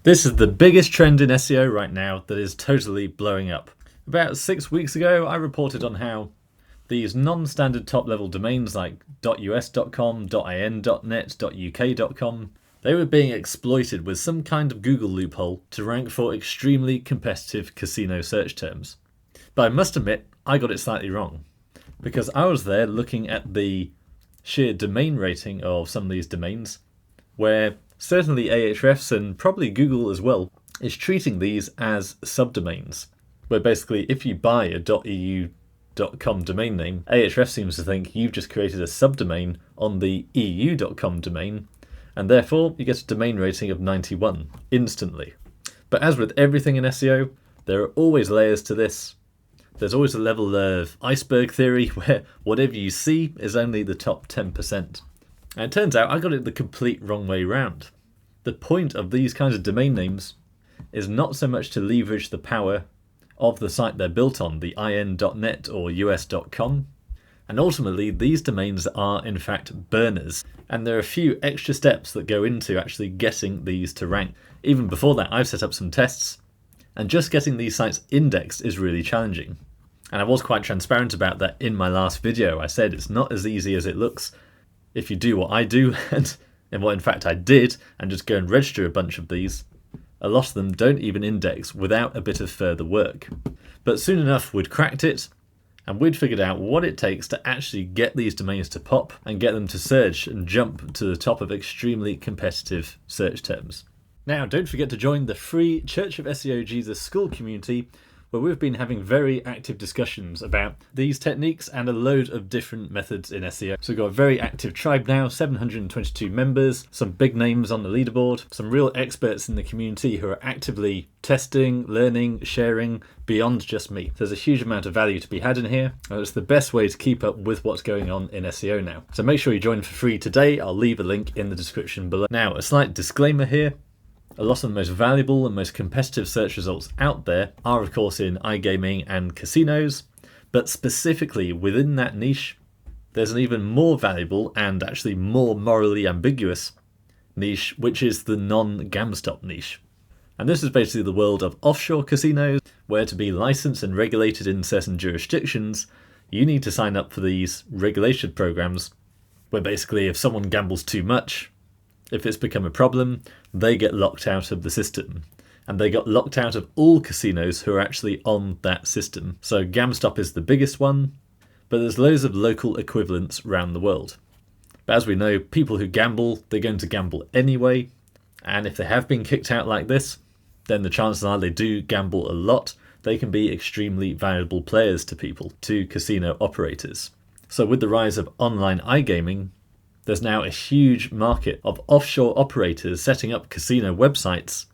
This is the biggest trend in SEO right now that is totally blowing up. About 6 weeks ago, I reported on how these non-standard top-level domains like .us.com, .in.net, .uk.com, they were being exploited with some kind of Google loophole to rank for extremely competitive casino search terms. But I must admit, I got it slightly wrong, because I was there looking at the sheer domain rating of some of these domains, where certainly Ahrefs and probably Google as well is treating these as subdomains, where basically if you buy a .eu.com domain name, Ahrefs seems to think you've just created a subdomain on the EU.com domain, and therefore you get a domain rating of 91 instantly. But as with everything in SEO, there are always layers to this. There's always a level of iceberg theory where whatever you see is only the top 10%. And it turns out I got it the complete wrong way round. The point of these kinds of domain names is not so much to leverage the power of the site they're built on, the in.net or us.com, and ultimately these domains are in fact burners, and there are a few extra steps that go into actually getting these to rank. Even before that, I've set up some tests, and just getting these sites indexed is really challenging. And I was quite transparent about that in my last video. I said it's not as easy as it looks if you do what I do, and what in fact I did, and just go and register a bunch of these. A lot of them don't even index without a bit of further work. But soon enough we'd cracked it, and we'd figured out what it takes to actually get these domains to pop and get them to search and jump to the top of extremely competitive search terms. Now, don't forget to join the free Church of SEO Jesus school community, where we've been having very active discussions about these techniques and a load of different methods in SEO. So we've got a very active tribe now, 722 members, some big names on the leaderboard, some real experts in the community who are actively testing, learning, sharing beyond just me. There's a huge amount of value to be had in here, and it's the best way to keep up with what's going on in SEO now. So make sure you join for free today. I'll leave a link in the description below. Now, a slight disclaimer here. A lot of the most valuable and most competitive search results out there are of course in iGaming and casinos, but specifically within that niche, there's an even more valuable and actually more morally ambiguous niche, which is the non-GamStop niche. And this is basically the world of offshore casinos, where to be licensed and regulated in certain jurisdictions, you need to sign up for these regulation programs, where basically if someone gambles too much, if it's become a problem, they get locked out of the system. And they got locked out of all casinos who are actually on that system. So GamStop is the biggest one, but there's loads of local equivalents around the world. But as we know, people who gamble, they're going to gamble anyway. And if they have been kicked out like this, then the chances are they do gamble a lot. They can be extremely valuable players to people, to casino operators. So with the rise of online iGaming, there's now a huge market of offshore operators setting up casino websites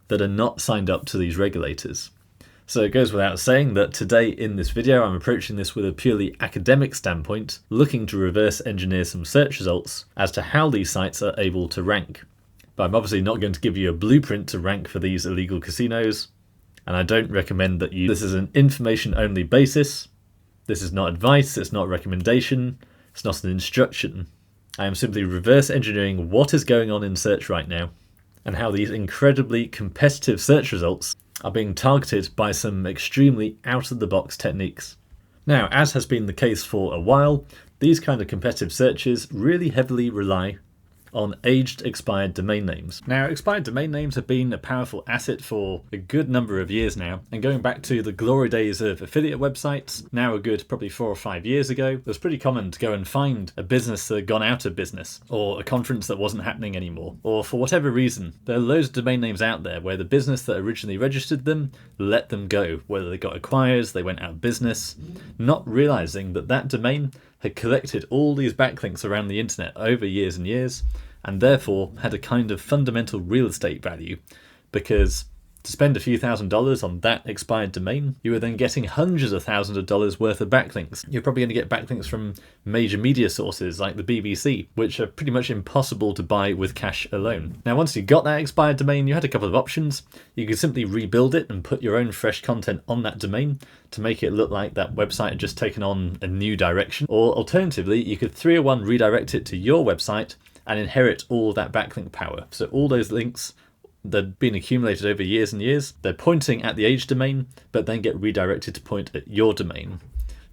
that are not signed up to these regulators. So it goes without saying that today in this video I'm approaching this with a purely academic standpoint, looking to reverse engineer some search results as to how these sites are able to rank. But I'm obviously not going to give you a blueprint to rank for these illegal casinos, and I don't recommend that you... This is an information only basis. This is not advice, it's not a recommendation, it's not an instruction. I am simply reverse engineering what is going on in search right now and how these incredibly competitive search results are being targeted by some extremely out-of-the-box techniques. Now, as has been the case for a while, these kind of competitive searches really heavily rely on aged expired domain names. Now, expired domain names have been a powerful asset for a good number of years now, and going back to the glory days of affiliate websites, now a good probably 4 or 5 years ago, it was pretty common to go and find a business that had gone out of business, or a conference that wasn't happening anymore, or for whatever reason. There are loads of domain names out there where the business that originally registered them let them go, whether they got acquired, they went out of business, not realizing that that domain had collected all these backlinks around the internet over years and years, and therefore had a kind of fundamental real estate value, because to spend a few $1,000s on that expired domain, you were then getting hundreds of thousands of dollars worth of backlinks. You're probably going to get backlinks from major media sources like the BBC, which are pretty much impossible to buy with cash alone. Now, once you got that expired domain, you had a couple of options. You could simply rebuild it and put your own fresh content on that domain to make it look like that website had just taken on a new direction. Or alternatively, you could 301 redirect it to your website and inherit all that backlink power. So all those links, They've been accumulated over years and years. They're pointing at the age domain, but then get redirected to point at your domain.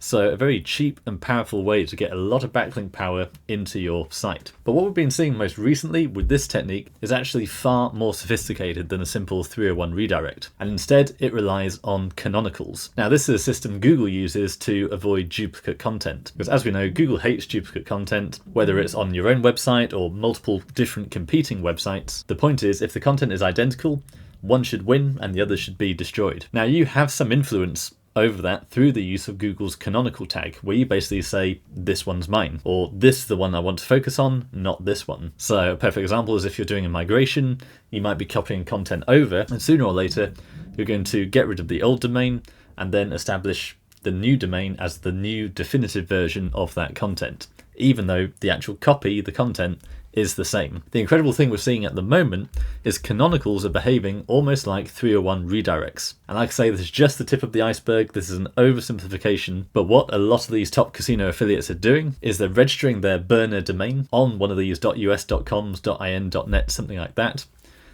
So a very cheap and powerful way to get a lot of backlink power into your site. But what we've been seeing most recently with this technique is actually far more sophisticated than a simple 301 redirect. And instead it relies on canonicals. Now this is a system Google uses to avoid duplicate content. Because as we know, Google hates duplicate content, whether it's on your own website or multiple different competing websites. The point is, if the content is identical, one should win and the other should be destroyed. Now you have some influence over that through the use of Google's canonical tag, where you basically say, this one's mine, or this is the one I want to focus on, not this one. So a perfect example is if you're doing a migration, you might be copying content over, and sooner or later you're going to get rid of the old domain and then establish the new domain as the new definitive version of that content, even though the actual copy, the content, is the same. The incredible thing we're seeing at the moment is canonicals are behaving almost like 301 redirects. And like I say, this is just the tip of the iceberg. This is an oversimplification, but what a lot of these top casino affiliates are doing is they're registering their burner domain on one of these .us, .coms, .in, .net, something like that.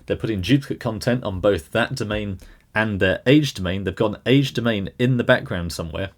They're putting duplicate content on both that domain and their age domain. They've got an age domain in the background somewhere,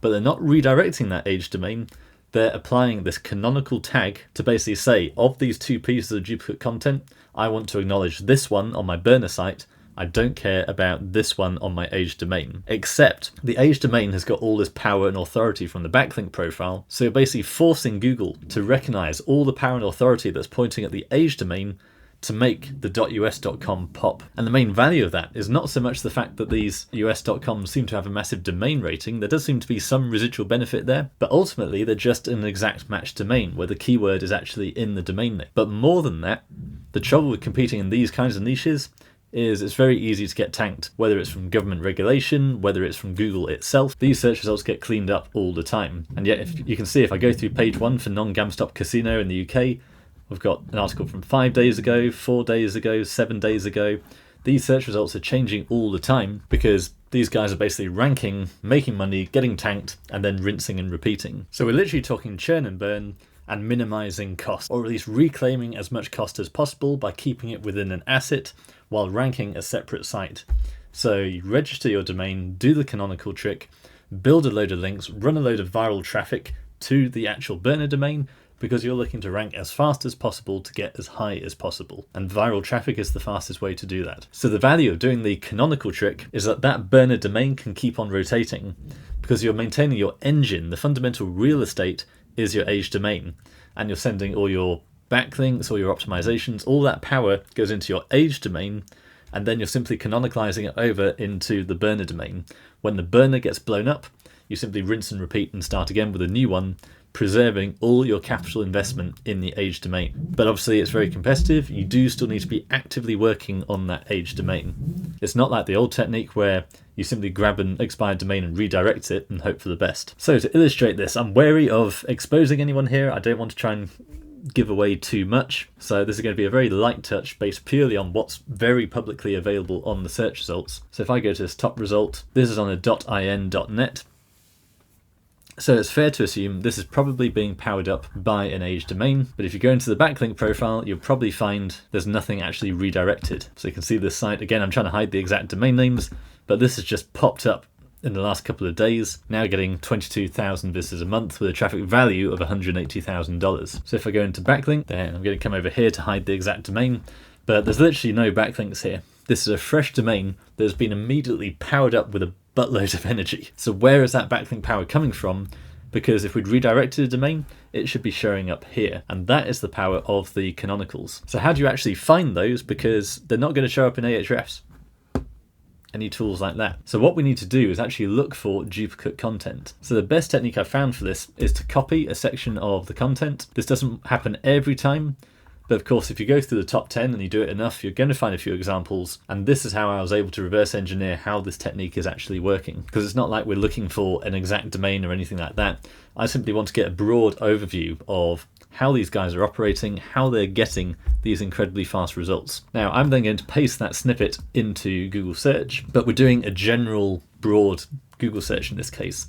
but they're not redirecting that age domain. They're applying this canonical tag to basically say, of these two pieces of duplicate content, I want to acknowledge this one on my burner site. I don't care about this one on my age domain. Except the age domain has got all this power and authority from the backlink profile. So you're basically forcing Google to recognize all the power and authority that's pointing at the age domain to make the .us.com pop. And the main value of that is not so much the fact that these US.coms seem to have a massive domain rating. There does seem to be some residual benefit there, but ultimately they're just an exact match domain where the keyword is actually in the domain name. But more than that, the trouble with competing in these kinds of niches is it's very easy to get tanked, whether it's from government regulation, whether it's from Google itself. These search results get cleaned up all the time. And yet, if you can see, if I go through page 1 for non-GamStop casino in the UK, we've got an article from 5 days ago, 4 days ago, 7 days ago. These search results are changing all the time because these guys are basically ranking, making money, getting tanked, and then rinsing and repeating. So we're literally talking churn and burn and minimizing cost, or at least reclaiming as much cost as possible by keeping it within an asset while ranking a separate site. So you register your domain, do the canonical trick, build a load of links, run a load of viral traffic to the actual burner domain, because you're looking to rank as fast as possible to get as high as possible. And viral traffic is the fastest way to do that. So the value of doing the canonical trick is that that burner domain can keep on rotating because you're maintaining your engine. The fundamental real estate is your age domain, and you're sending all your backlinks, all your optimizations, all that power goes into your age domain, and then you're simply canonicalizing it over into the burner domain. When the burner gets blown up, you simply rinse and repeat and start again with a new one, preserving all your capital investment in the age domain. But obviously it's very competitive. You do still need to be actively working on that age domain. It's not like the old technique where you simply grab an expired domain and redirect it and hope for the best. So to illustrate this, I'm wary of exposing anyone here. I don't want to try and give away too much. So this is going to be a very light touch based purely on what's very publicly available on the search results. So if I go to this top result, this is on a .in.net. So it's fair to assume this is probably being powered up by an age domain, but if you go into the backlink profile, you'll probably find there's nothing actually redirected. So you can see this site, again, I'm trying to hide the exact domain names, but this has just popped up in the last couple of days, now getting 22,000 visitors a month with a traffic value of $180,000. So if I go into backlink, then I'm going to come over here to hide the exact domain, but there's literally no backlinks here. This is a fresh domain that has been immediately powered up with a buttload of energy. So where is that backlink power coming from? Because if we'd redirected a domain, it should be showing up here. And that is the power of the canonicals. So how do you actually find those? Because they're not going to show up in Ahrefs. Any tools like that. So what we need to do is actually look for duplicate content. So the best technique I've found for this is to copy a section of the content. This doesn't happen every time, but of course, if you go through the top 10 and you do it enough, you're going to find a few examples. And this is how I was able to reverse engineer how this technique is actually working. Because it's not like we're looking for an exact domain or anything like that. I simply want to get a broad overview of how these guys are operating, how they're getting these incredibly fast results. Now, I'm then going to paste that snippet into Google search, but we're doing a general, broad Google search in this case.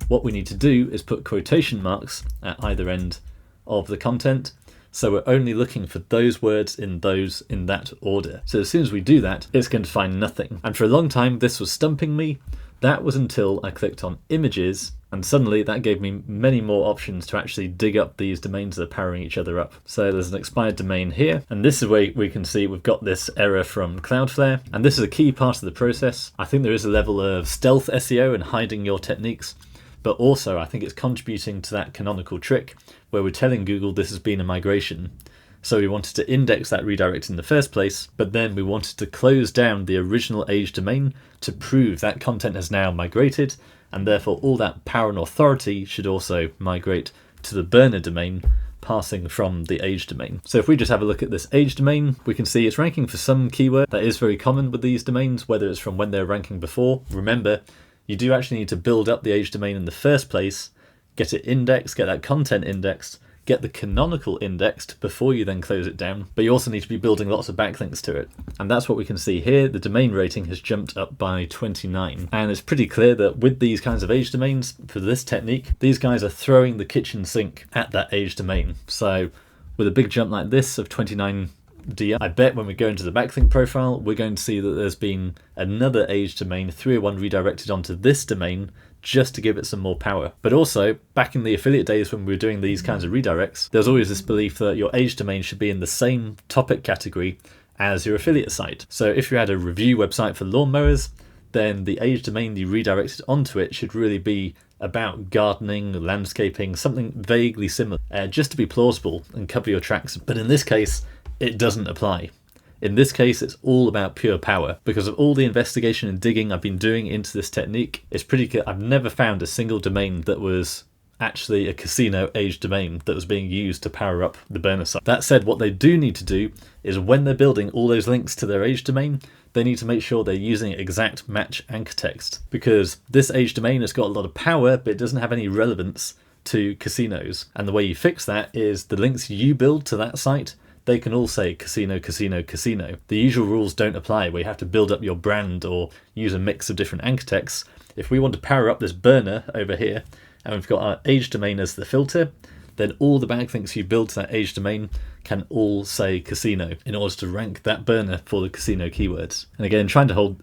What we need to do is put quotation marks at either end of the content, So we're only looking for those words in that order. So as soon as we do that, it's going to find nothing. And for a long time, this was stumping me. That was until I clicked on images, and suddenly that gave me many more options to actually dig up these domains that are powering each other up. So there's an expired domain here, and this is where we can see we've got this error from Cloudflare, and this is a key part of the process. I think there is a level of stealth SEO and hiding your techniques, but also I think it's contributing to that canonical trick where we're telling Google this has been a migration. So we wanted to index that redirect in the first place, but then we wanted to close down the original age domain to prove that content has now migrated, and therefore all that power and authority should also migrate to the burner domain, passing from the age domain. So if we just have a look at this age domain, we can see it's ranking for some keyword that is very common with these domains, whether it's from when they're ranking before. Remember, you do actually need to build up the age domain in the first place, get it indexed, get that content indexed, get the canonical indexed before you then close it down, but you also need to be building lots of backlinks to it. And that's what we can see here. The domain rating has jumped up by 29. And it's pretty clear that with these kinds of age domains, for this technique, these guys are throwing the kitchen sink at that age domain. So with a big jump like this of 29 DR, I bet when we go into the backlink profile, we're going to see that there's been another age domain 301 redirected onto this domain just to give it some more power. But also, back in the affiliate days when we were doing these kinds of redirects, there's always this belief that your age domain should be in the same topic category as your affiliate site. So if you had a review website for lawnmowers, then the age domain you redirected onto it should really be about gardening, landscaping, something vaguely similar, just to be plausible and cover your tracks. But in this case, it doesn't apply. In this case, it's all about pure power. Because of all the investigation and digging I've been doing into this technique, it's pretty clear I've never found a single domain that was actually a casino age domain that was being used to power up the burner site. That said, what they do need to do is when they're building all those links to their age domain, they need to make sure they're using exact match anchor text, because this age domain has got a lot of power, but it doesn't have any relevance to casinos. And the way you fix that is the links you build to that site, they can all say casino, casino, casino. The usual rules don't apply where you have to build up your brand or use a mix of different anchor texts. If we want to power up this burner over here, and we've got our age domain as the filter, then all the backlinks you build to that age domain can all say casino in order to rank that burner for the casino keywords. And again, trying to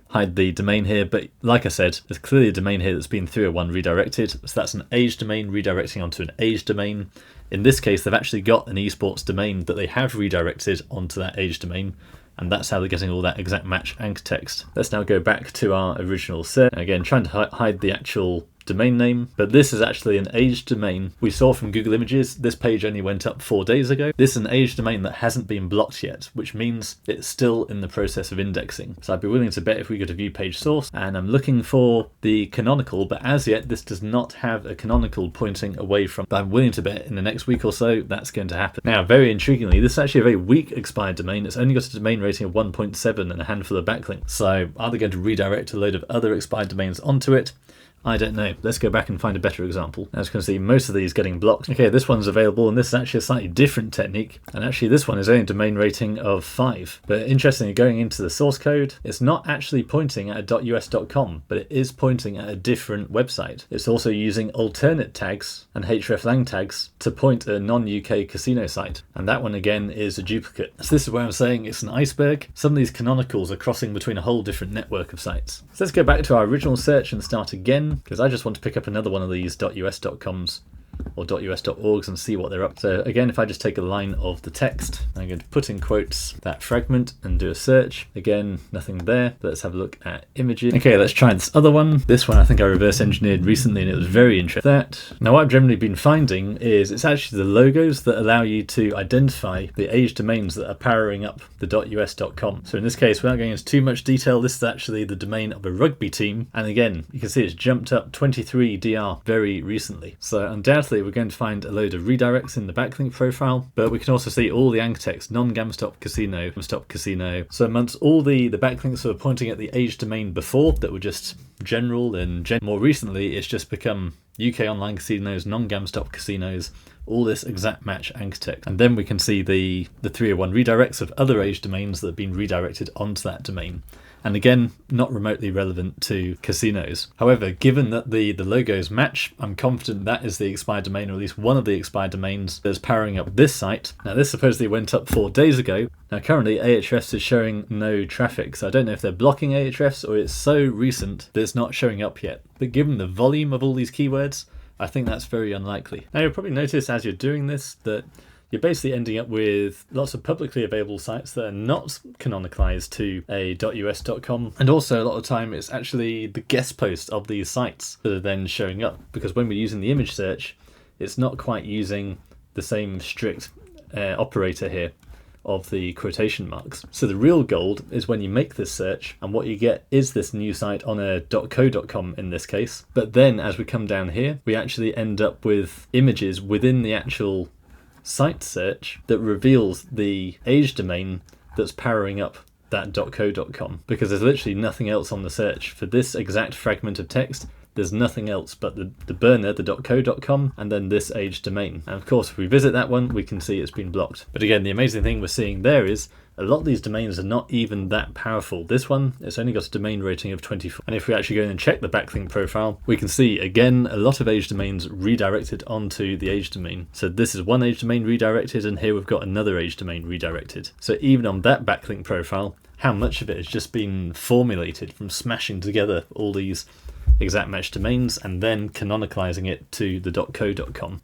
hide the domain here, but like I said, there's clearly a domain here that's been 301 redirected. So that's an age domain redirecting onto an age domain. In this case, they've actually got an esports domain that they have redirected onto that age domain, and that's how they're getting all that exact match anchor text. Let's now go back to our original search. Again, trying to hide the actual domain name, but this is actually an age domain we saw from Google Images. This page only went up 4 days ago. This is an age domain that hasn't been blocked yet, which means it's still in the process of indexing. So I'd be willing to bet if we go to view page source, and I'm looking for the canonical, but as yet this does not have a canonical pointing away from. But I'm willing to bet in the next week or so that's going to happen. Now, very intriguingly, this is actually a very weak expired domain. It's only got a domain rating of 1.7 and a handful of backlinks. So are they going to redirect a load of other expired domains onto it? I don't know. Let's go back and find a better example. As you can see, most of these getting blocked. Okay, this one's available, and this is actually a slightly different technique. And actually, this one is only a domain rating of 5. But interestingly, going into the source code, it's not actually pointing at a .us.com, but it is pointing at a different website. It's also using alternate tags and hreflang tags to point at a non-UK casino site. And that one, again, is a duplicate. So this is where I'm saying it's an iceberg. Some of these canonicals are crossing between a whole different network of sites. So let's go back to our original search and start again, because I just want to pick up another one of these .us.coms or .us.orgs and see what they're up to. So again, if I just take a line of the text, I'm going to put in quotes that fragment and do a search. Again, nothing there. But let's have a look at images. Okay, let's try this other one. This one I think I reverse engineered recently and it was very interesting. Now what I've generally been finding is it's actually the logos that allow you to identify the age domains that are powering up the .us.com. So in this case, without going into too much detail, this is actually the domain of a rugby team. And again, you can see it's jumped up 23 DR very recently. So undoubtedly we're going to find a load of redirects in the backlink profile, but we can also see all the anchor text, non-GamStop casino, GamStop casino. So amongst all the backlinks that were pointing at the age domain before that were just general, and more recently it's just become UK online casinos, non-GamStop casinos, all this exact match anchor text. And then we can see the 301 redirects of other age domains that have been redirected onto that domain. And again, not remotely relevant to casinos. However, given that the logos match, I'm confident that is the expired domain, or at least one of the expired domains that's powering up this site. Now, this supposedly went up 4 days ago. Now, currently Ahrefs is showing no traffic, so I don't know if they're blocking Ahrefs or it's so recent that it's not showing up yet. But given the volume of all these keywords, I think that's very unlikely. Now, you'll probably notice as you're doing this that you're basically ending up with lots of publicly available sites that are not canonicalized to a .us.com. And also a lot of the time it's actually the guest posts of these sites that are then showing up, because when we're using the image search, it's not quite using the same strict operator here of the quotation marks. So the real gold is when you make this search and what you get is this new site on a .co.com in this case. But then as we come down here, we actually end up with images within the actual site search that reveals the age domain that's powering up that .co.com, because there's literally nothing else on the search for this exact fragment of text. There's nothing else but the burner, the .co.com, and then this age domain. And of course, if we visit that one, we can see it's been blocked. But again, the amazing thing we're seeing there is a lot of these domains are not even that powerful. This one, it's only got a domain rating of 24. And if we actually go in and check the backlink profile, we can see, again, a lot of age domains redirected onto the age domain. So this is one age domain redirected, and here we've got another age domain redirected. So even on that backlink profile, how much of it has just been formulated from smashing together all these exact match domains and then canonicalizing it to the .co.com.